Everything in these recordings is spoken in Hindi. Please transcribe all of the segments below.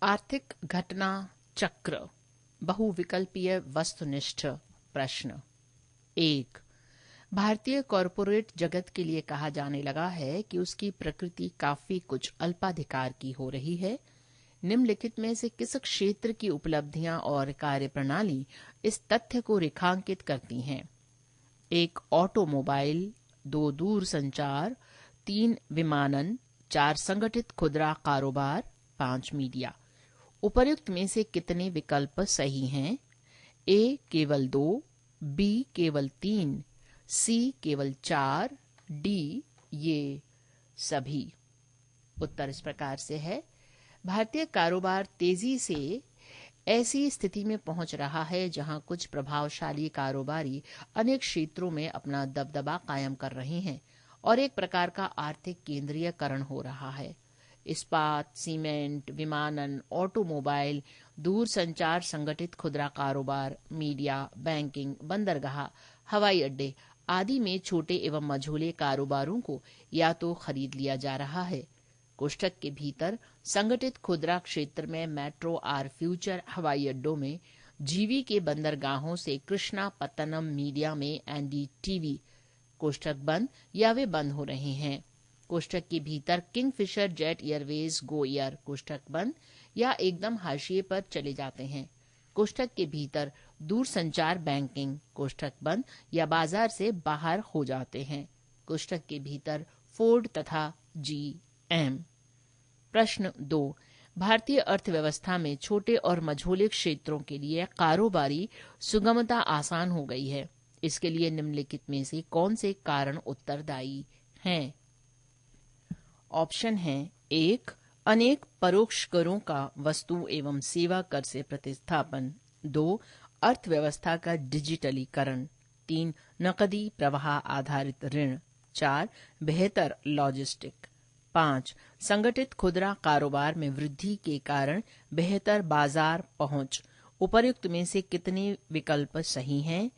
आर्थिक घटना चक्र बहुविकल्पीय वस्तुनिष्ठ प्रश्न। 1. भारतीय कॉरपोरेट जगत के लिए कहा जाने लगा है कि उसकी प्रकृति काफी कुछ अल्पाधिकार की हो रही है। निम्नलिखित में से किस क्षेत्र की उपलब्धियां और कार्यप्रणाली इस तथ्य को रेखांकित करती हैं? 1. ऑटोमोबाइल, 2. दूरसंचार, 3. विमानन, 4. संगठित खुदरा कारोबार, 5. मीडिया। उपर्युक्त में से कितने विकल्प सही हैं? ए केवल 2, बी केवल 3, सी केवल 4, डी ये सभी। उत्तर इस प्रकार से है। भारतीय कारोबार तेजी से ऐसी स्थिति में पहुंच रहा है जहां कुछ प्रभावशाली कारोबारी अनेक क्षेत्रों में अपना दबदबा कायम कर रहे हैं और एक प्रकार का आर्थिक केंद्रीयकरण हो रहा है। इस्पात, सीमेंट, विमानन, ऑटोमोबाइल, दूरसंचार, संगठित खुदरा कारोबार, मीडिया, बैंकिंग, बंदरगाह, हवाई अड्डे आदि में छोटे एवं मझोले कारोबारों को या तो खरीद लिया जा रहा है। कोष्ठक के भीतर संगठित खुदरा क्षेत्र में मेट्रो आर फ्यूचर हवाई अड्डों में, जीवी के बंदरगाहों से कृष्णापत्तनम मीडिया में एनडीटीवी कोष्ठक बंद या वे बंद हो रहे हैं। कोष्ठक के भीतर Kingfisher jet Airways Go Air कोष्ठक बंद या एकदम हाशिए पर चले जाते हैं। कोष्ठक के भीतर दूरसंचार बैंकिंग कोष्ठक बंद या बाजार से बाहर हो जाते हैं। कोष्ठक के भीतर फोर्ड तथा जीएम। प्रश्न 2. भारतीय अर्थव्यवस्था में छोटे और मझोले क्षेत्रों के लिए कारोबारी सुगमता आसान हो गई है। इसके लिए निम्नलिखित में से कौन से कारण उत्तरदायी हैं? ऑप्शन है 1. अनेक परोक्ष करों का वस्तु एवं सेवा कर से प्रतिस्थापन, 2. अर्थव्यवस्था का डिजिटलीकरण, 3. नकदी प्रवाह आधारित ऋण, 4. बेहतर लॉजिस्टिक, 5. संगठित खुदरा कारोबार में वृद्धि के कारण बेहतर बाजार पहुंच। उपर्युक्त में से कितने विकल्प सही हैं?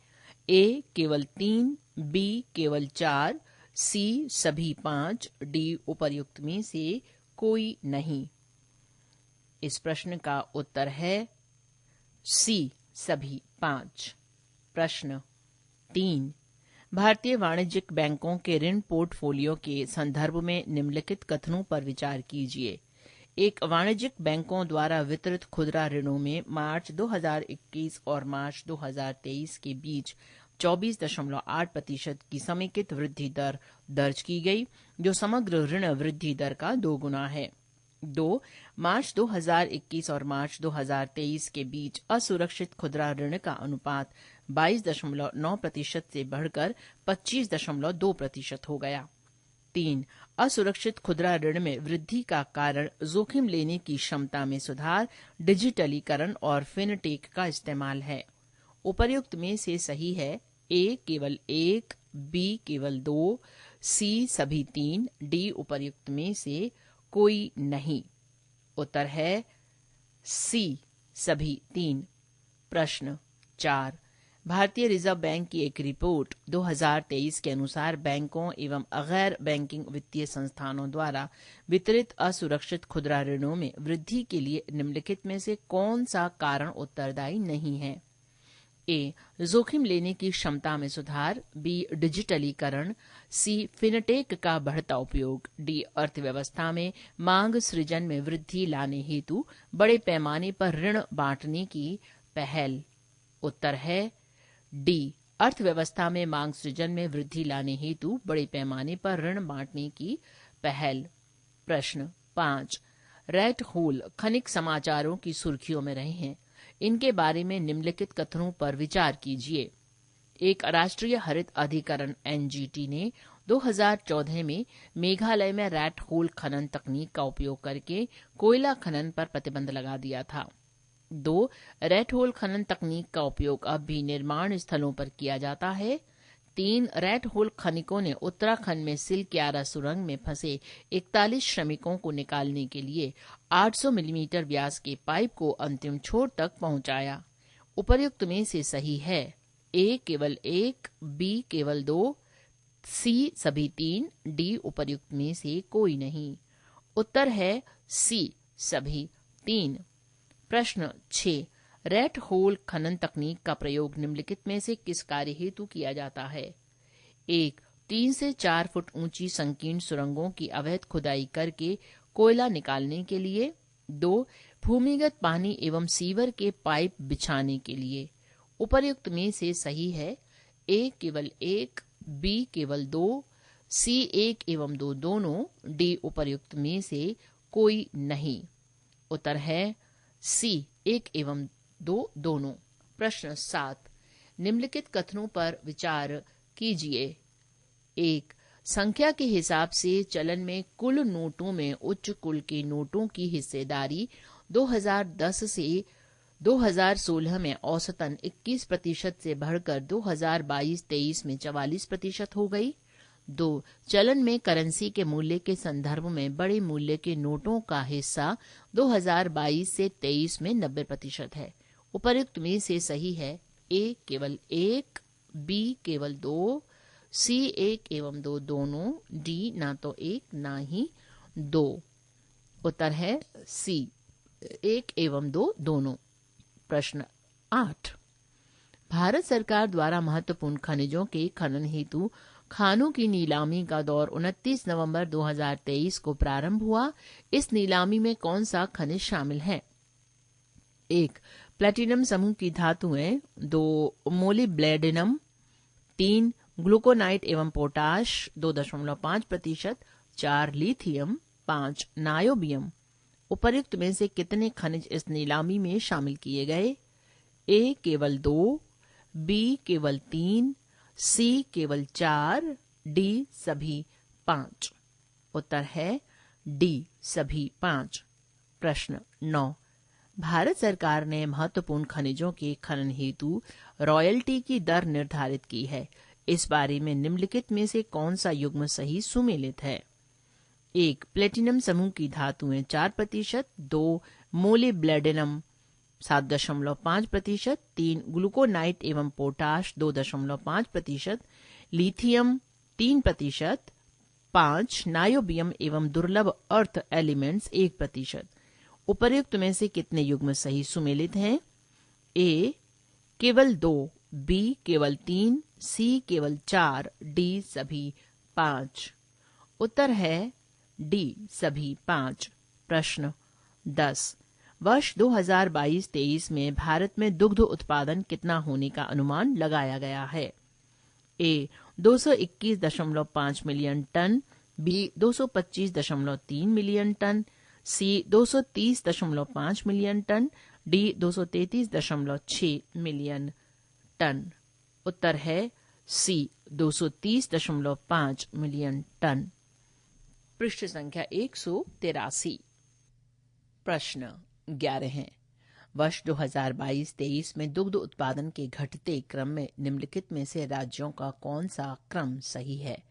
ए केवल 3, बी केवल 4, सी सभी 5, डी उपर्युक्त में से कोई नहीं। इस प्रश्न का उत्तर है सी सभी 5। प्रश्न 3. भारतीय वाणिज्यिक बैंकों के ऋण पोर्टफोलियो के संदर्भ में निम्नलिखित कथनों पर विचार कीजिए। एक वाणिज्यिक बैंकों द्वारा वितरित खुदरा ऋणों में मार्च 2021 और मार्च 2023 के बीच 24.8% की समेकित वृद्धि दर दर्ज की गई, जो समग्र ऋण वृद्धि दर का 2 गुना है। 2. मार्च 2021 और मार्च 2023 के बीच असुरक्षित खुदरा ऋण का अनुपात 22.9% से बढ़कर 25.2% हो गया। 3. असुरक्षित खुदरा ऋण में वृद्धि का कारण जोखिम लेने की क्षमता में सुधार, डिजिटलीकरण और फिनटेक का इस्तेमाल है। उपर्युक्त में से सही है ए केवल 1, बी केवल 2, सी सभी 3, डी उपर्युक्त में से कोई नहीं। उत्तर है सी सभी 3। प्रश्न 4. भारतीय रिजर्व बैंक की एक रिपोर्ट 2023 के अनुसार बैंकों एवं गैर बैंकिंग वित्तीय संस्थानों द्वारा वितरित असुरक्षित खुदरा ऋणों में वृद्धि के लिए निम्नलिखित में से कौन सा कारण उत्तरदायी नहीं है? ए. जोखिम लेने की क्षमता में सुधार, बी. डिजिटलीकरण, सी. फिनटेक का बढ़ता उपयोग, डी. अर्थव्यवस्था में मांग सृजन में वृद्धि लाने हेतु बड़े पैमाने पर ऋण बांटने की पहल। उत्तर है डी. अर्थव्यवस्था में मांग सृजन में वृद्धि लाने हेतु बड़े पैमाने पर ऋण बांटने की पहल। प्रश्न 5. रेड होल खनिक समाचारों की सुर्खियों में रहे हैं। इनके बारे में निम्नलिखित कथनों पर विचार कीजिए। एक राष्ट्रीय हरित अधिकरण एनजीटी ने 2014 में मेघालय में रेड होल खनन तकनीक का उपयोग करके कोयला खनन पर प्रतिबंध लगा दिया था। 2. रेड होल खनन तकनीक का उपयोग अब भी निर्माण स्थलों पर किया जाता है। 3. रेड होल खनिकों ने उत्तराखंड में सिलक्यारा सुरंग में फंसे 41 श्रमिकों को निकालने के लिए 800 मिलीमीटर व्यास के पाइप को अंतिम छोर तक पहुंचाया। उपर्युक्त में से सही है ए केवल 1, बी केवल 2, सी सभी 3, डी उपर्युक्त में से कोई नहीं। उत्तर है सी सभी 3। प्रश्न 6, रेड होल खनन तकनीक का प्रयोग निम्नलिखित में से किस कार्य हेतु किया जाता है? 1. 3 से 4 फुट ऊंची संकीर्ण सुरंगों की अवैध खुदाई करके कोयला निकालने के लिए। 2. भूमिगत पानी एवं सीवर के पाइप बिछाने के लिए। उपर्युक्त में से सही है? ए केवल 1, बी केवल 2, सी 1 एवं 2 दोनों, डी उपर्युक्त में से कोई नहीं। उत्तर है सी 1 एवं 2 दोनों। प्रश्न 7, निम्नलिखित कथनों पर विचार कीजिए। 1. संख्या के हिसाब से चलन में कुल नोटों में उच्च कुल के नोटों की हिस्सेदारी 2010 से 2016 में औसतन 21% से बढ़कर 2022-23 में 44% हो गई। 2. चलन में करेंसी के मूल्य के संदर्भ में बड़े मूल्य के नोटों का हिस्सा 2022 से 23 में 90% है। उपर्युक्त में से सही है? ए केवल 1, बी केवल 2, सी 1 एवं 2 दोनों, डी ना तो 1 ना ही 2। उत्तर है सी 1 एवं 2 दोनों। प्रश्न 8, भारत सरकार द्वारा महत्वपूर्ण खनिजों के खनन हेतु खानों की नीलामी का दौर 29 नवंबर 2023 को प्रारंभ हुआ। इस नीलामी में कौन सा खनिज शामिल है? 1. प्लेटिनम समूह की धातुएं। 2. मोलिब्लेडिनम। 3. ग्लूकोनाइट एवं पोटाश 2.5%। 4. लिथियम। 5. नायोबियम। उपर्युक्त में से कितने खनिज इस नीलामी में शामिल किए गए? ए केवल 2, बी केवल 3, सी केवल 4, डी सभी 5। उत्तर है डी सभी 5। प्रश्न 9, भारत सरकार ने महत्वपूर्ण खनिजों के खनन हेतु रॉयल्टी की दर निर्धारित की है। इस बारे में निम्नलिखित में से कौन सा युग्म सही सुमेलित है? 1. प्लेटिनम समूह की धातुएं 4%। 2. मोलिब्लेडिनम 7.5%। 3. ग्लूकोनाइट एवं पोटाश 2.5%। लिथियम 3%। 5. नायोबियम एवं दुर्लभ अर्थ एलिमेंट्स 1%। उपर्युक्त में से कितने युग्म सही सुमेलित हैं? ए केवल 2, बी केवल 3, सी केवल 4, डी सभी 5। उत्तर है डी सभी 5। प्रश्न 10, वर्ष 2022-23 में भारत में दुग्ध उत्पादन कितना होने का अनुमान लगाया गया है? A 221.5 million ton, B 225.3 million ton, C 230.5 million ton, D 233.6 million ton. उत्तर है सी 230.5 मिलियन टन। पृष्ठ संख्या 183। प्रश्न 11 है, वर्ष 2022-23 में दुग्ध उत्पादन के घटते क्रम में निम्नलिखित में से राज्यों का कौन सा क्रम सही है?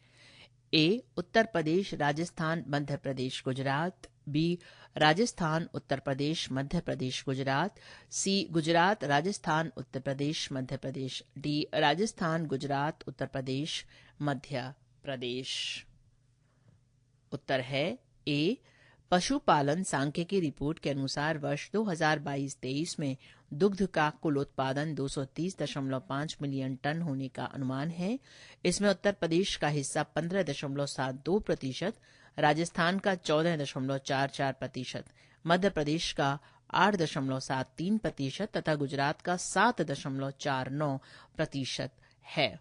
ए उत्तर प्रदेश, राजस्थान, मध्य प्रदेश, गुजरात। बी राजस्थान, उत्तर प्रदेश, मध्य प्रदेश, गुजरात। सी गुजरात, राजस्थान, उत्तर प्रदेश, मध्य प्रदेश। डी राजस्थान, गुजरात, उत्तर प्रदेश, मध्य प्रदेश। उत्तर है ए पशुपालन सांख्यिकी रिपोर्ट के अनुसार वर्ष 2022-23 में दुग्ध का कुल उत्पादन 230.5 मिलियन टन होने का अनुमान है। इसमें उत्तर प्रदेश का हिस्सा 15.72%, राजस्थान का 14.44%, मध्य प्रदेश का 8.73% तथा गुजरात का 7.49% है।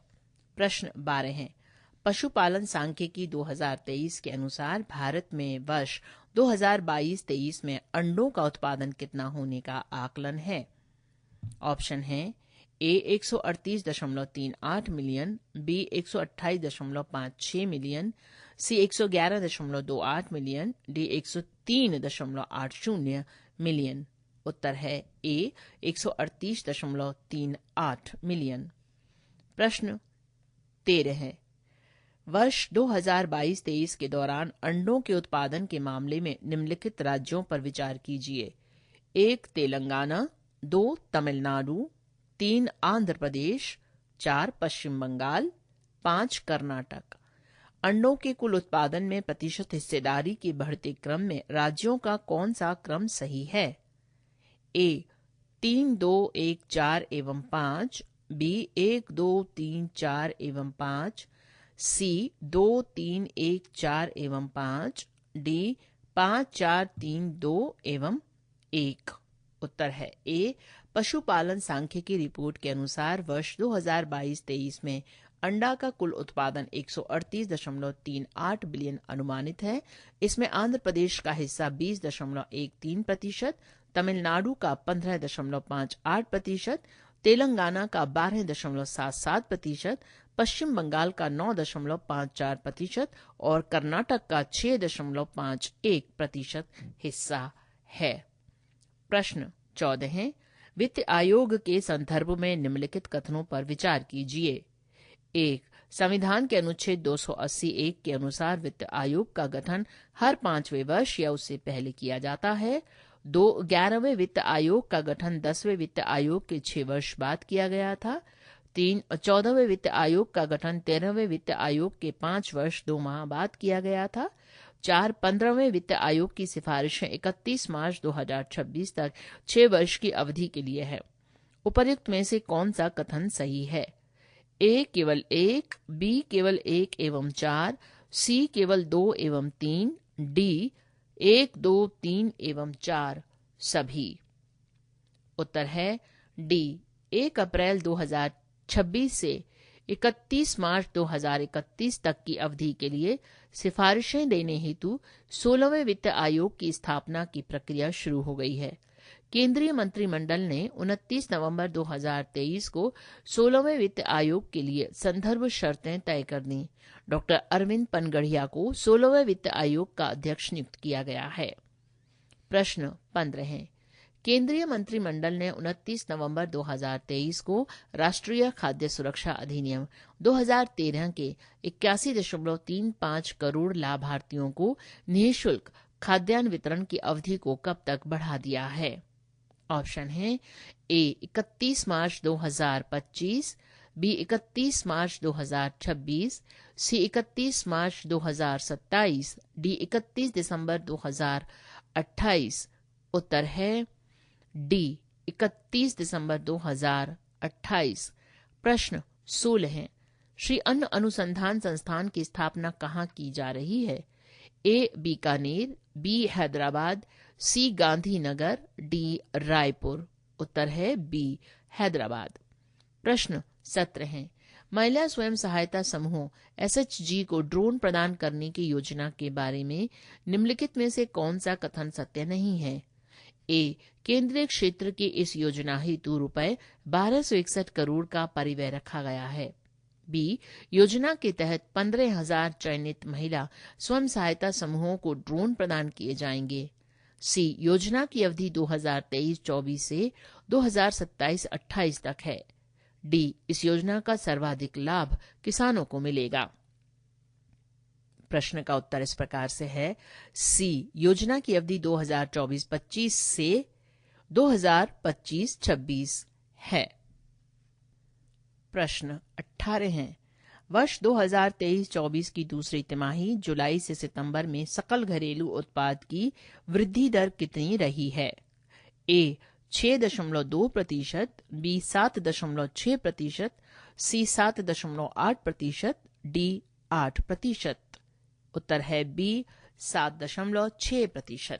प्रश्न 12 है, पशुपालन सांख्यिकी 2023 के अनुसार भारत में वर्ष 2022-23 में अंडों का उत्पादन कितना होने का आकलन है? ऑप्शन है ए 138.38 मिलियन, बी 128.56 मिलियन, सी 111.28 मिलियन, डी 103.80 मिलियन। उत्तर है ए 138.38 मिलियन। प्रश्न 13 है, वर्ष 2022-23 के दौरान अंडों के उत्पादन के मामले में निम्नलिखित राज्यों पर विचार कीजिए। 1 तेलंगाना, 2 तमिलनाडु, 3 आंध्र प्रदेश, 4 पश्चिम बंगाल, 5 कर्नाटक। अंडों के कुल उत्पादन में प्रतिशत हिस्सेदारी के बढ़ते क्रम में राज्यों का कौन सा क्रम सही है? ए 3, 2, 1, 4 एवं 5, बी 1, 2, 3, 4 एवं 5, सी 2, 3, 1, 4 एवं 5, डी 5, 4, 3, 2 एवं 1। उत्तर है ए। पशुपालन सांख्यिकी रिपोर्ट के अनुसार वर्ष 2022-23 में अंडा का कुल उत्पादन 138.38 बिलियन अनुमानित है। इसमें आंध्र प्रदेश का हिस्सा 20.13%, तमिलनाडु का 15.58%, तेलंगाना का 12.77%, पश्चिम बंगाल का 9.54% और कर्नाटक का 6.51% हिस्सा है। प्रश्न 14 है, वित्त आयोग के संदर्भ में निम्नलिखित कथनों पर विचार कीजिए। 1. संविधान के अनुच्छेद 280(1) के अनुसार वित्त आयोग का गठन हर 5वें वर्ष या उससे पहले किया जाता है। 2. 11वें वित्त आयोग का गठन 10वें वित्त आयोग के 6 वर्ष बाद किया गया था। 3. 14वें वित्त आयोग का गठन 13वें वित्त आयोग के 5 वर्ष 2 माह बाद किया गया था। 4. 15वें वित्त आयोग की सिफारिशें 31 मार्च 2026 तक 6 वर्ष की अवधि के लिए है। उपर्युक्त में से कौन सा कथन सही है? ए केवल 1, बी केवल 1 एवं 4, सी केवल 2 एवं 3, डी 1, 2, 3 एवं 4 सभी। उत्तर है डी। 1 अप्रैल 2026 से 31 मार्च 2031 तक की अवधि के लिए सिफारिशें देने हेतु 16वें वित्त आयोग की स्थापना की प्रक्रिया शुरू हो गई है। केंद्रीय मंत्रिमंडल ने 29 नवंबर 2023 को 16वें वित्त आयोग के लिए संदर्भ शर्तें तय कर दी। डॉक्टर अरविंद पनगढ़िया को 16वें वित्त आयोग का अध्यक्ष नियुक्त किया गया है। प्रश्न 15 है, केंद्रीय मंत्रिमंडल ने 29 नवंबर 2023 को राष्ट्रीय खाद्य सुरक्षा अधिनियम 2013 के 81.35 करोड़ लाभार्थियों को निःशुल्क खाद्यान्न वितरण की अवधि को कब तक बढ़ा दिया है? ऑप्शन है ए 31 मार्च 2025, बी 31 मार्च 2026, सी 31 मार्च 2027, डी 31 दिसंबर 2028। उत्तर है डी 31 दिसंबर 2028। प्रश्न 16 है, श्री अन्न अनुसंधान संस्थान की स्थापना कहाँ की जा रही है? ए बीकानेर, बी हैदराबाद, सी गांधीनगर, डी रायपुर। उत्तर है बी हैदराबाद। प्रश्न 17 है, महिला स्वयं सहायता समूहों एसएचजी को ड्रोन प्रदान करने की योजना के बारे में निम्नलिखित में से कौन सा कथन सत्य नहीं है? ए केंद्रीय क्षेत्र की इस योजना हेतु रुपए 1261 करोड़ का परिव्यय रखा गया है। बी योजना के तहत 15,000 चयनित महिला स्वयं सहायता समूहों को ड्रोन प्रदान किए जाएंगे। सी योजना की अवधि 2023-24 से 2027-28 तक है। डी इस योजना का सर्वाधिक लाभ किसानों को मिलेगा। प्रश्न का उत्तर इस प्रकार से है, सी योजना की अवधि 2024-25 से 2025-26 है। प्रश्न 18 है, वर्ष 2023-24 की दूसरी तिमाही जुलाई से सितंबर में सकल घरेलू उत्पाद की वृद्धि दर कितनी रही है? ए 6.2%, बी 7.6%, सी 7.8%, डी 8%। उत्तर है बी 7.6%।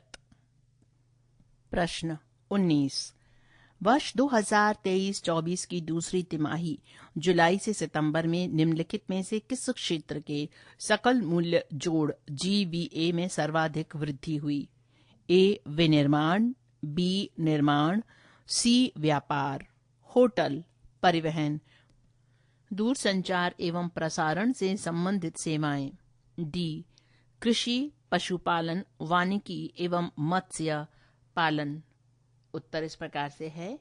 प्रश्न 19, वर्ष 2023-24 की दूसरी तिमाही जुलाई से सितंबर में निम्नलिखित में से किस क्षेत्र के सकल मूल्य जोड़ जीबीए में सर्वाधिक वृद्धि हुई? ए विनिर्माण, बी निर्माण, सी व्यापार, होटल, परिवहन, दूरसंचार एवं प्रसारण से संबंधित सेवाएं, डी कृषि, पशुपालन, वानिकी एवं मत्स्य पालन। उत्तर इस प्रकार से है,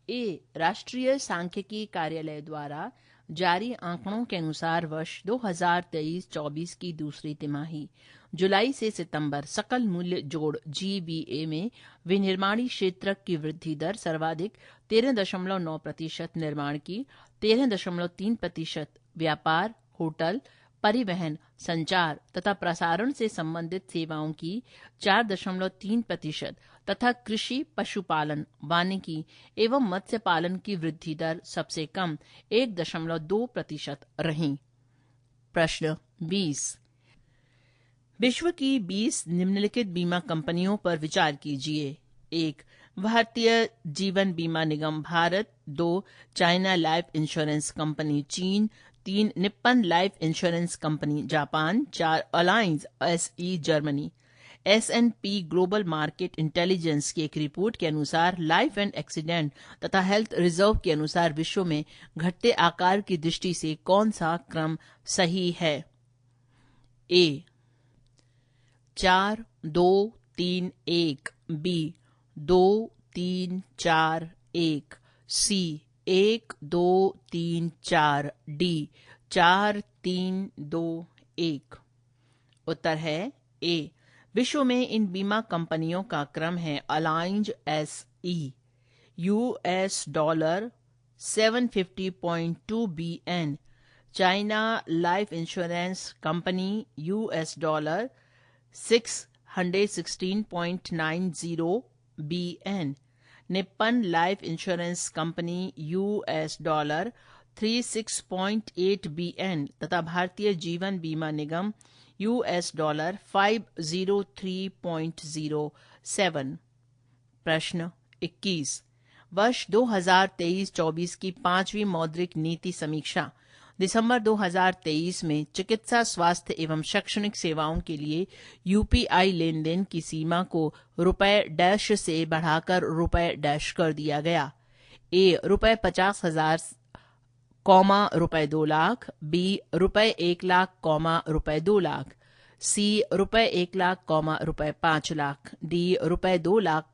ए राष्ट्रीय सांख्यिकी कार्यालय द्वारा जारी आंकड़ों के अनुसार वर्ष 2023-24 की दूसरी तिमाही जुलाई से सितंबर सकल मूल्य जोड़ जीबीए में विनिर्माणी क्षेत्र की वृद्धि दर सर्वाधिक 13.9%, निर्माण की 13.3%, व्यापार, होटल, परिवहन, संचार तथा प्रसारण से संबंधित सेवाओं की 4.3% तथा कृषि, पशुपालन, वानिकी एवं मत्स्य पालन की वृद्धि दर सबसे कम 1.2% रही। प्रश्न 20। विश्व की 20 निम्नलिखित बीमा कंपनियों पर विचार कीजिए। 1. भारतीय जीवन बीमा निगम भारत। 2. चाइना लाइफ इंश्योरेंस कंपनी चीन। 3. Nippon life insurance company Japan. 4. Allianz SE Germany. S&P global market intelligence की एक रिपोर्ट के अनुसार लाइफ एंड एक्सीडेंट तथा हेल्थ रिजर्व के अनुसार विश्व में घटते आकार की दृष्टि से कौन सा क्रम सही है? A 4, 2, 3, 1। B 2, 3, 4, 1। C 1, 2, 3, 4। D 4, 3, 2, 1। उत्तर है A। विश्व में इन बीमा कंपनियों का क्रम है alliance SE $750.2 BN, China life insurance company $616.90 BN, Nippon life insurance company $36.8 BN तथा भारतीय जीवन बीमा निगम $503.07। प्रश्न 21। वर्ष 2023-24 की 5वीं मौद्रिक नीति समीक्षा दिसंबर 2023 में चिकित्सा, स्वास्थ्य एवं शैक्षणिक सेवाओं के लिए यूपीआई लेन देन की सीमा को ₹डैश से बढ़ाकर ₹डैश कर दिया गया। ए ₹50,000, ₹2 लाख। बी ₹1 लाख, ₹2 लाख। सी ₹1 लाख, ₹5 लाख। डी ₹2 लाख,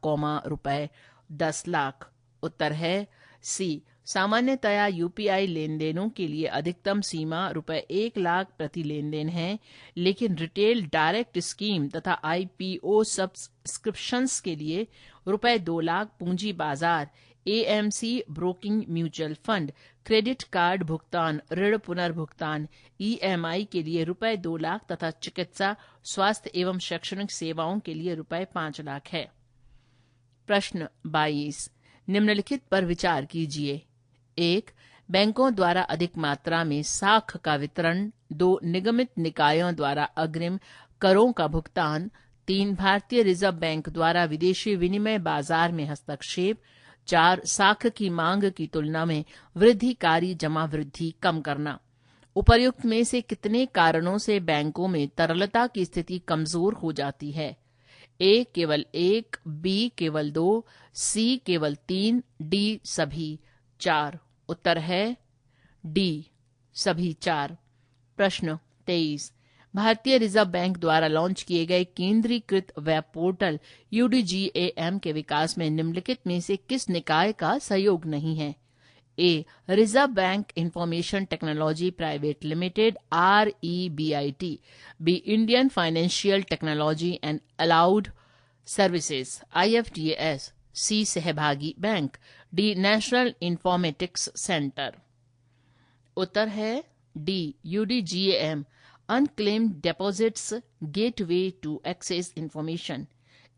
₹10 लाख। उत्तर है सी। सामान्यतया यूपीआई लेन देनों के लिए अधिकतम सीमा ₹1 लाख प्रति लेन देन है, लेकिन रिटेल डायरेक्ट स्कीम तथा आईपीओ सब्सक्रिप्शंस के लिए ₹2 लाख, पूंजी बाजार, AMC broking, mutual fund, credit card भुगतान, ऋण पुनर्भुगतान, ईएमआई के लिए ₹2 लाख तथा चिकित्सा, स्वास्थ्य एवं शैक्षणिक सेवाओं के लिए ₹5 लाख है। प्रश्न 22। निम्नलिखित पर विचार कीजिए। 1. बैंकों द्वारा अधिक मात्रा में साख का वितरण। 2. निगमित निकायों द्वारा अग्रिम करों का भुगतान। 3. भारतीय रिजर्व बैंक द्वारा विदेशी विनिमय बाजार में हस्तक्षेप। 4. साख की मांग की तुलना में वृद्धिकारी जमा वृद्धि कम करना। उपर्युक्त में से कितने कारणों से बैंकों में तरलता की स्थिति कमजोर हो जाती है? ए केवल 1, बी केवल 2, सी केवल 3, डी सभी 4। उत्तर है डी सभी 4। प्रश्न 23। भारतीय रिजर्व बैंक द्वारा लॉन्च किए गए केंद्रीकृत वेब पोर्टल UDGAM के विकास में निम्नलिखित में से किस निकाय का सहयोग नहीं है? A reserve bank information technology private limited REBIT। B Indian financial technology and allied services IFTS। C सहभागी bank. D national informatics centre. उत्तर है D UDGAM unclaimed deposits gateway to access information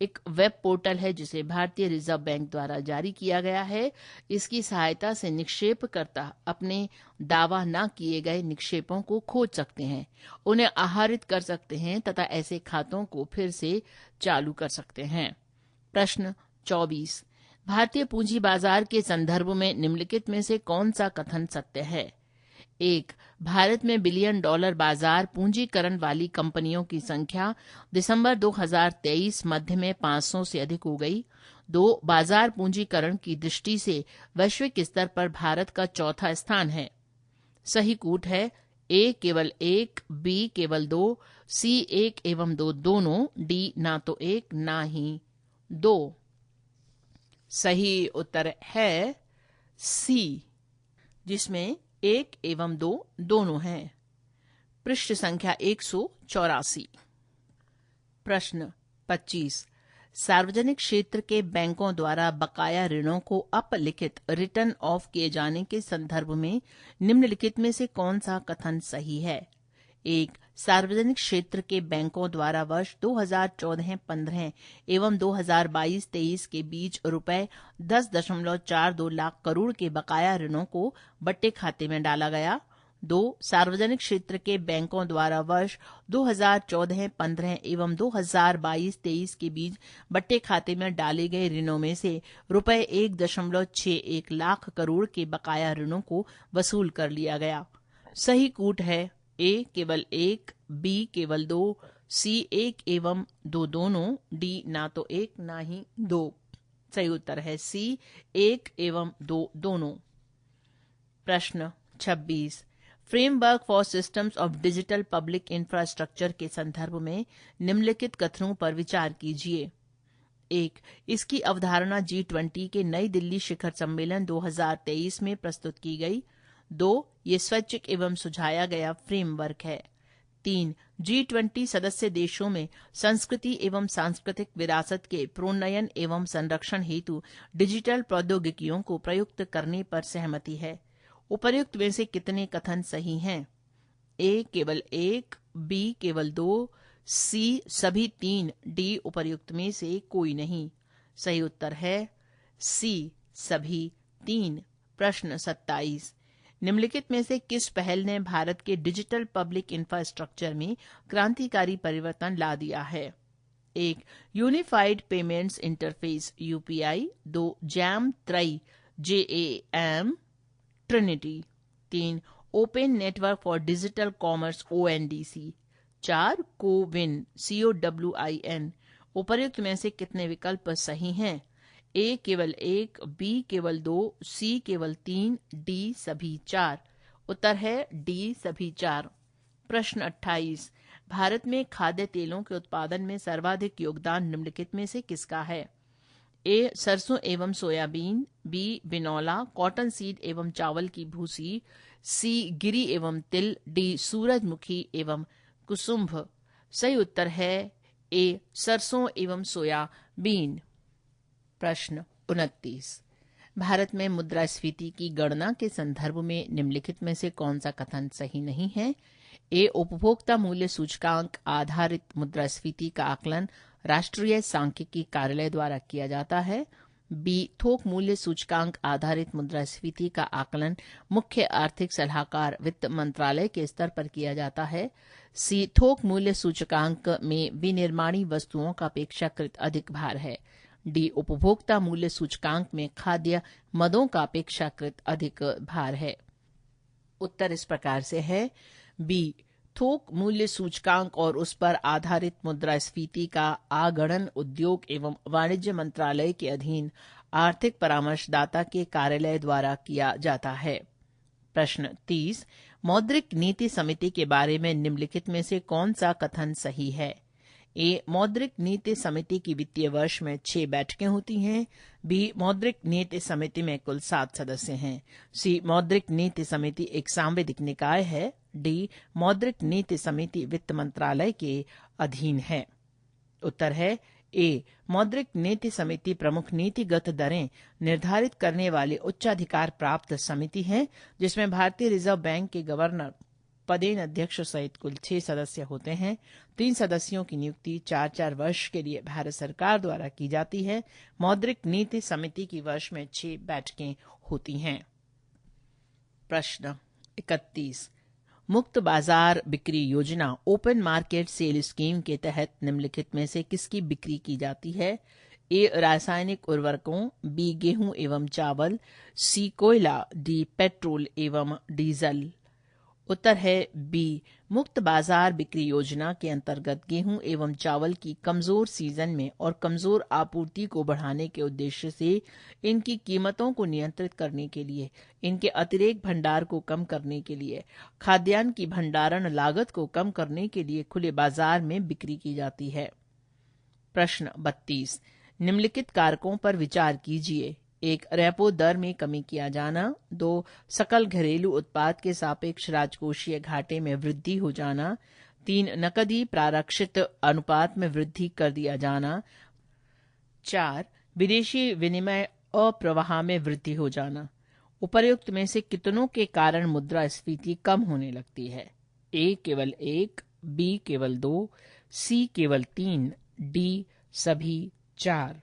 एक वेब पोर्टल है जिसे भारतीय रिजर्व बैंक द्वारा जारी किया गया है। इसकी सहायता से निक्षेपकर्ता अपने दावा न किए गए निक्षेपों को खोज सकते हैं, उन्हें आहरित कर सकते हैं तथा ऐसे खातों को फिर से चालू कर सकते हैं। प्रश्न 24। भारतीय पूंजी बाजार के संदर्भ में निम्नलिखित में से कौन सा कथन सत्य है? 1. भारत में $1 बिलियन बाजार पूंजीकरण वाली कंपनियों की संख्या दिसंबर 2023 मध्य में 500 से अधिक हो गई। 2. बाजार पूंजीकरण की दृष्टि से वैश्विक स्तर पर भारत का चौथा स्थान है। सही कूट है ए केवल 1, बी केवल 2, सी 1 एवं 2 दोनों, डी ना तो 1 ना ही 2। सही उत्तर है सी, जिसमें 1 एवं 2 दोनों हैं। पृष्ठ संख्या 184। प्रश्न 25। सार्वजनिक क्षेत्र के बैंकों द्वारा बकाया ऋणों को अपलिखित रिटर्न ऑफ किए जाने के संदर्भ में निम्नलिखित में से कौन सा कथन सही है? एक, सार्वजनिक क्षेत्र के बैंकों द्वारा वर्ष 2014-15 एवं 2022-23 के बीच रुपए 10.42 लाख करोड़ के बकाया ऋणों को बट्टे खाते में डाला गया। 2, सार्वजनिक क्षेत्र के बैंकों द्वारा वर्ष 2014-15 एवं 2022-23 के बीच बट्टे खाते में डाले गए ऋणों में से रुपए 1.61 लाख करोड़ के बकाया ऋणों को वसूल कर लिया गया। सही कूट है ए केवल 1, बी केवल 2, सी 1 एवं 2 दोनों, डी ना तो 1 ना ही 2। सही उत्तर है सी 1 एवं 2 दोनों। प्रश्न 26, framework for systems of digital public infrastructure के संदर्भ में निम्नलिखित कथनों पर विचार कीजिए। 1, इसकी अवधारणा G20 के नई दिल्ली शिखर सम्मेलन 2023 में प्रस्तुत की गई। 2, ये स्वैच्छिक एवं सुझाया गया फ्रेमवर्क है। 3, G20 सदस्य देशों में संस्कृति एवं सांस्कृतिक विरासत के प्रोन्नयन एवं संरक्षण हेतु डिजिटल प्रौद्योगिकियों को प्रयुक्त करने पर सहमति है। उपर्युक्त में से कितने कथन सही हैं? ए केवल 1, बी केवल 2, सी सभी 3, डी उपर्युक्त में से कोई नहीं। सही उत्तर है सी सभी 3। प्रश्न 27, निम्नलिखित में से किस पहल ने भारत के डिजिटल पब्लिक इंफ्रास्ट्रक्चर में क्रांतिकारी परिवर्तन ला दिया है? 1, unified payments interface UPI. 2, JAM त्रयी JAM trinity. 3, open network for digital commerce ONDC। 4, CoWIN COWIN। उपर्युक्त में से कितने विकल्प सही हैं? ए केवल 1, बी केवल 2, सी केवल 3, डी सभी 4। उत्तर है डी सभी 4। प्रश्न 28, भारत में खाद्य तेलों के उत्पादन में सर्वाधिक योगदान निम्नलिखित में से किसका है? ए, सरसों एवं सोयाबीन। बी, बिनौला, कॉटन सीड एवं चावल की भूसी। सी, गिरी एवं तिल। डी, सूरजमुखी एवं कुसुम्भ। सही उत्तर है ए, सरसों एवं सोयाबीन। प्रश्न 29, भारत में मुद्रास्फीति की गणना के संदर्भ में निम्नलिखित में से कौन सा कथन सही नहीं है? ए, उपभोक्ता मूल्य सूचकांक आधारित मुद्रास्फीति का आकलन राष्ट्रीय सांख्यिकी कार्यालय द्वारा किया जाता है। बी, थोक मूल्य सूचकांक आधारित मुद्रास्फीति का आकलन मुख्य आर्थिक सलाहकार वित्त मंत्रालय के स्तर पर किया जाता है। सी, थोक मूल्य सूचकांक में विनिर्माणी वस्तुओं का अपेक्षाकृत अधिक भार है। डी, उपभोक्ता मूल्य सूचकांक में खाद्य मदों का अपेक्षाकृत अधिक भार है। उत्तर इस प्रकार से है बी, थोक मूल्य सूचकांक और उस पर आधारित मुद्रास्फीति का आगणन उद्योग एवं वाणिज्य मंत्रालय के अधीन आर्थिक परामर्शदाता के कार्यालय द्वारा किया जाता है। प्रश्न 30, मौद्रिक नीति समिति के बारे में निम्नलिखित में से कौन सा कथन सही है? ए, मौद्रिक नीति समिति की वित्तीय वर्ष में 6 बैठकें होती हैं। बी, मौद्रिक नीति समिति में कुल 7 सदस्य हैं। सी, मौद्रिक नीति समिति एक सांविधिक निकाय है। डी, मौद्रिक नीति समिति वित्त मंत्रालय के अधीन है। उत्तर है ए, मौद्रिक नीति समिति प्रमुख नीतिगत दरें निर्धारित करने वाले उच्चाधिकार प्राप्त समिति है, जिसमें भारतीय रिजर्व बैंक के गवर्नर पदेन अध्यक्ष सहित कुल 6 सदस्य होते हैं। 3 सदस्यों की नियुक्ति 4-4 वर्ष के लिए भारत सरकार द्वारा की जाती है। मौद्रिक नीति समिति की वर्ष में 6 बैठकें होती हैं। प्रश्न 31, मुक्त बाजार बिक्री योजना ओपन मार्केट सेल स्कीम के तहत निम्नलिखित में से किसकी बिक्री की जाती है? ए, रासायनिक उर्वरकों। बी, गेहूं एवं चावल। सी, कोयला। डी, पेट्रोल एवं डीजल। उत्तर है बी, मुक्त बाजार बिक्री योजना के अंतर्गत गेहूं एवं चावल की कमजोर सीजन में और कमजोर आपूर्ति को बढ़ाने के उद्देश्य से इनकी कीमतों को नियंत्रित करने के लिए, इनके अतिरिक्त भंडार को कम करने के लिए, खाद्यान्न की भंडारण लागत को कम करने के लिए खुले बाजार में बिक्री की जाती है। प्रश्न 32, निम्नलिखित कारकों पर विचार कीजिए। 1, रेपो दर में कमी किया जाना। 2, सकल घरेलू उत्पाद के सापेक्ष राजकोषीय घाटे में वृद्धि हो जाना। 3, नकदी प्रारक्षित अनुपात में वृद्धि कर दिया जाना। 4, विदेशी विनिमय अप्रवाह में वृद्धि हो जाना। उपर्युक्त में से कितनों के कारण मुद्रास्फीति कम होने लगती है? ए केवल 1, बी केवल 2, सी केवल 3, डी सभी 4।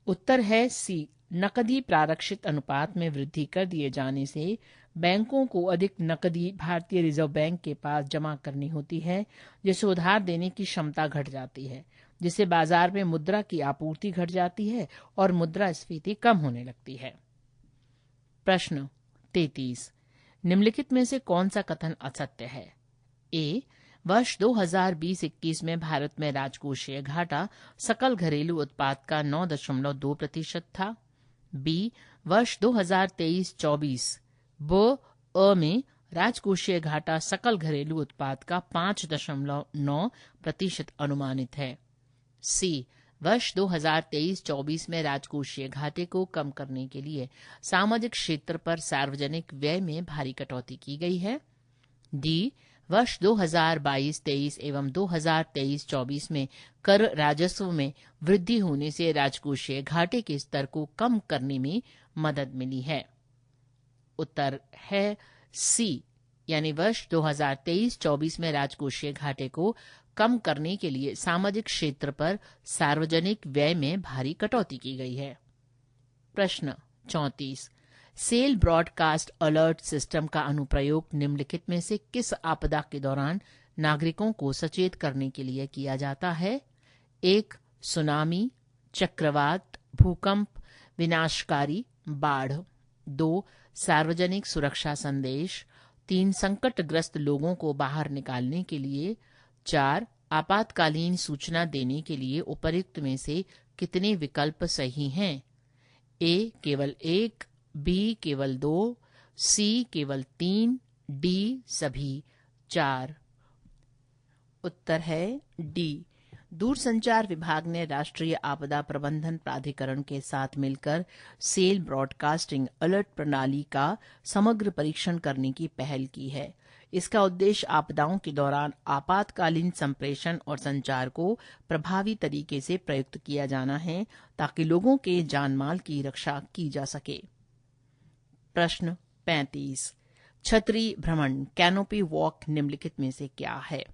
उत्तर है सी। नकदी प्रारक्षित अनुपात में वृद्धि कर दिए जाने से बैंकों को अधिक नकदी भारतीय रिजर्व बैंक के पास जमा करनी होती है, जिससे उधार देने की क्षमता घट जाती है, जिससे बाजार में मुद्रा की आपूर्ति घट जाती है और मुद्रास्फीति कम होने लगती है। प्रश्न 33। निम्नलिखित में से कौन सा कथन असत्य है? ए, वर्ष 2020-21 में भारत में राजकोषीय घाटा सकल घरेलू उत्पाद का 9.2% था। बी, वर्ष 2023-24 अ में राजकोषीय घाटा सकल घरेलू उत्पाद का 5.9% अनुमानित है। सी, वर्ष 2023-24 में राजकोषीय घाटे को कम करने के लिए सामाजिक क्षेत्र पर सार्वजनिक व्यय में भारी कटौती की गई है। डी, वर्ष 2022-23 एवं 2023-24 में कर राजस्व में वृद्धि होने से राजकोषीय घाटे के स्तर को कम करने में मदद मिली है। उत्तर है सी, यानी वर्ष 2023-24 में राजकोषीय घाटे को कम करने के लिए सामाजिक क्षेत्र पर सार्वजनिक व्यय में भारी कटौती की गई है। प्रश्न 34। सेल ब्रॉडकास्ट अलर्ट सिस्टम का अनुप्रयोग निम्नलिखित में से किस आपदा के दौरान नागरिकों को सचेत करने के लिए किया जाता है? 1. सुनामी, चक्रवात, भूकंप, विनाशकारी बाढ़। 2. सार्वजनिक सुरक्षा संदेश। 3. संकटग्रस्त लोगों को बाहर निकालने के लिए। 4. आपातकालीन सूचना देने के लिए उपर्युक्त में से कितने विकल्प सही हैं? ए केवल 1, बी केवल 2, सी केवल 3, डी सभी 4। उत्तर है डी। दूरसंचार विभाग ने राष्ट्रीय आपदा प्रबंधन प्राधिकरण के साथ मिलकर सेल ब्रॉडकास्टिंग अलर्ट प्रणाली का समग्र परीक्षण करने की पहल की है। इसका उद्देश्य आपदाओं के दौरान आपातकालीन संप्रेषण और संचार को प्रभावी तरीके से प्रयुक्त किया जाना है, ताकि लोगों के जानमाल की रक्षा की जा सके। प्रश्न 35। छतरी भ्रमण कैनोपी वॉक निम्नलिखित में से क्या है?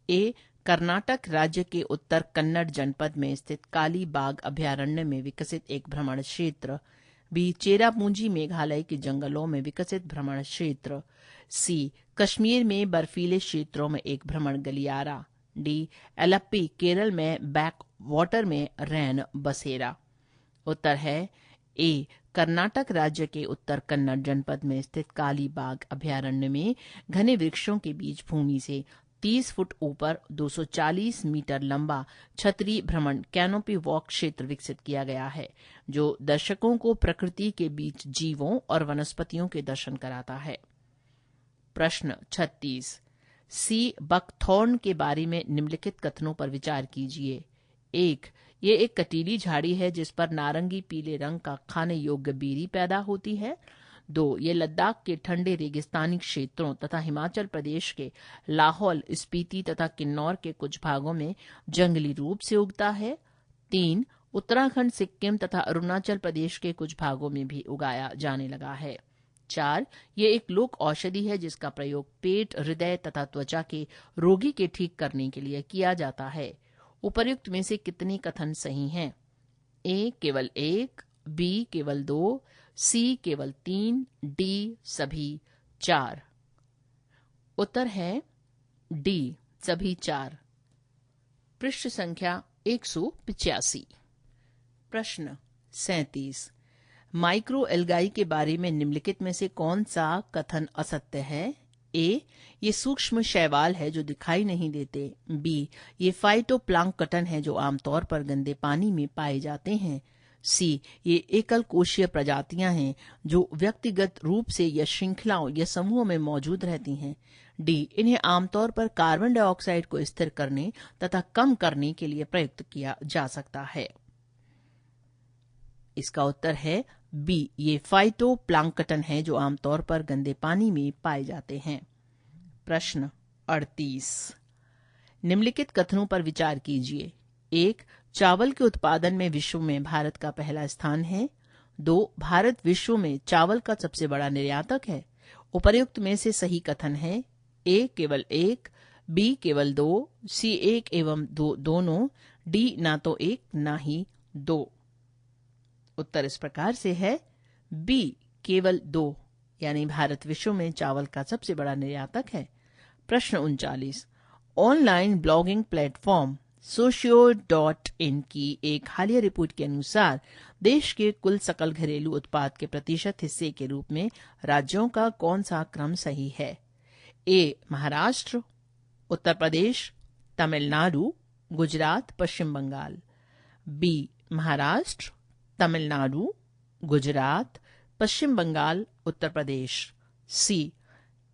ए, कर्नाटक राज्य के उत्तर कन्नड़ जनपद में स्थित कालीबाग अभयारण्य में विकसित एक भ्रमण क्षेत्र। बी, चेरापूंजी मेघालय के जंगलों में विकसित भ्रमण क्षेत्र। सी, कश्मीर में बर्फीले क्षेत्रों में एक भ्रमण गलियारा। डी, एलप्पी केरल में बैक वाटर में रैन बसेरा। उत्तर है ए, कर्नाटक राज्य के उत्तर कन्नड़ जनपद में स्थित कालीबाग अभयारण्य में घने वृक्षों के बीच भूमि से 30 फुट ऊपर 240 मीटर लंबा छतरी भ्रमण कैनोपी वॉक क्षेत्र विकसित किया गया है, जो दर्शकों को प्रकृति के बीच जीवों और वनस्पतियों के दर्शन कराता है। प्रश्न 36। सी बकथॉर्न के बारे में निम्नलिखित कथनों पर विचार कीजिए। 1. ये एक कटीली झाड़ी है जिस पर नारंगी पीले रंग का खाने योग्य बेरी पैदा होती है। 2. ये लद्दाख के ठंडे रेगिस्तानी क्षेत्रों तथा हिमाचल प्रदेश के लाहौल, स्पीति तथा किन्नौर के कुछ भागों में जंगली रूप से उगता है। 3. उत्तराखंड, सिक्किम तथा अरुणाचल प्रदेश के कुछ भागों में भी उगाया जाने लगा है। 4. ये एक लोक औषधि है जिसका प्रयोग पेट, हृदय तथा त्वचा के रोगी के ठीक करने के लिए किया जाता है। उपर्युक्त में से कितने कथन सही हैं? ए केवल 1, बी केवल 2, सी केवल 3, डी सभी 4। उत्तर है डी सभी 4। पृष्ठ संख्या 185। प्रश्न 37। माइक्रो एल्गाई के बारे में निम्नलिखित में से कौन सा कथन असत्य है? ए, ये सूक्ष्म शैवाल है जो दिखाई नहीं देते। बी, ये फाइटोप्लैंक्टन है जो आमतौर पर गंदे पानी में पाए जाते हैं। सी, ये एकल कोशीय प्रजातियां हैं जो व्यक्तिगत रूप से या श्रृंखलाओं या समूहों में मौजूद रहती हैं। डी, इन्हें आमतौर पर कार्बन डाइऑक्साइड को स्थिर करने तथा कम करने के लिए प्रयुक्त किया जा सकता है। इसका उत्तर है बी, ये फाइटोप्लैंक्टन है जो आमतौर पर गंदे पानी में पाए जाते हैं। प्रश्न 38। निम्नलिखित कथनों पर विचार कीजिए। 1. चावल के उत्पादन में विश्व में भारत का पहला स्थान है। 2. भारत विश्व में चावल का सबसे बड़ा निर्यातक है। उपर्युक्त में से सही कथन है? ए केवल एक, बी केवल दो, सी एक एवं दो दोनों, डी ना तो एक ना ही दो। उत्तर इस प्रकार से है बी केवल दो, यानी भारत विश्व में चावल का सबसे बड़ा निर्यातक है। प्रश्न 39, ऑनलाइन ब्लॉगिंग प्लेटफॉर्म Socio.in की एक हालिया रिपोर्ट के अनुसार देश के कुल सकल घरेलू उत्पाद के प्रतिशत हिस्से के रूप में राज्यों का कौन सा क्रम सही है? ए महाराष्ट्र, उत्तर प्रदेश, तमिलनाडु, गुजरात, पश्चिम बंगाल। बी महाराष्ट्र, तमिलनाडु, गुजरात, पश्चिम बंगाल, उत्तर प्रदेश। सी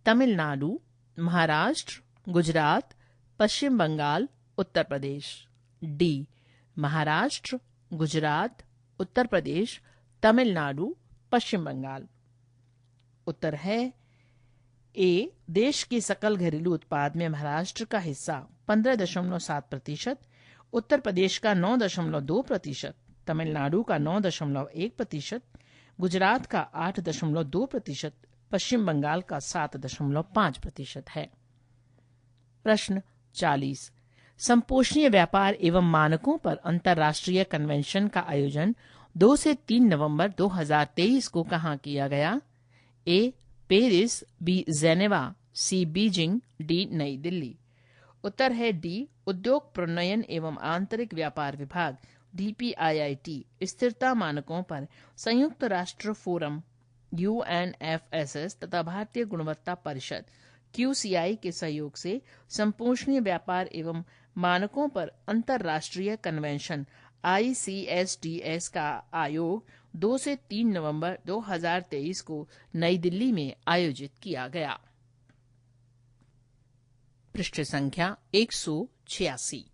तमिलनाडु, महाराष्ट्र, गुजरात, पश्चिम बंगाल, उत्तर प्रदेश। डी महाराष्ट्र, गुजरात, उत्तर प्रदेश, तमिलनाडु, पश्चिम बंगाल। उत्तर है ए, देश के सकल घरेलू उत्पाद में महाराष्ट्र का हिस्सा 15.7%, उत्तर प्रदेश का 9.2%, तमिलनाडु का 9.1%, गुजरात का 8.2%, पश्चिम बंगाल का 7.5% है। प्रश्न 40, संपोषणीय व्यापार एवं मानकों पर अंतर्राष्ट्रीय कन्वेंशन का आयोजन 2 से 3 नवंबर 2023 को कहां किया गया? ए पेरिस, बी जेनेवा, सी बीजिंग, डी नई दिल्ली। उत्तर है डी उद्योग प्रोन्नयन एवं आंतरिक व्यापार विभाग DPIIT स्थिरता मानकों पर संयुक्त राष्ट्र फोरम UNFSS तथा भारतीय गुणवत्ता परिषद QCI के सहयोग से संपोषणीय व्यापार एवं मानकों पर अंतर्राष्ट्रीय कन्वेंशन ICSDS का आयोग 2 से 3 नवंबर 2023 को नई दिल्ली में आयोजित किया गया। पृष्ठ संख्या 186।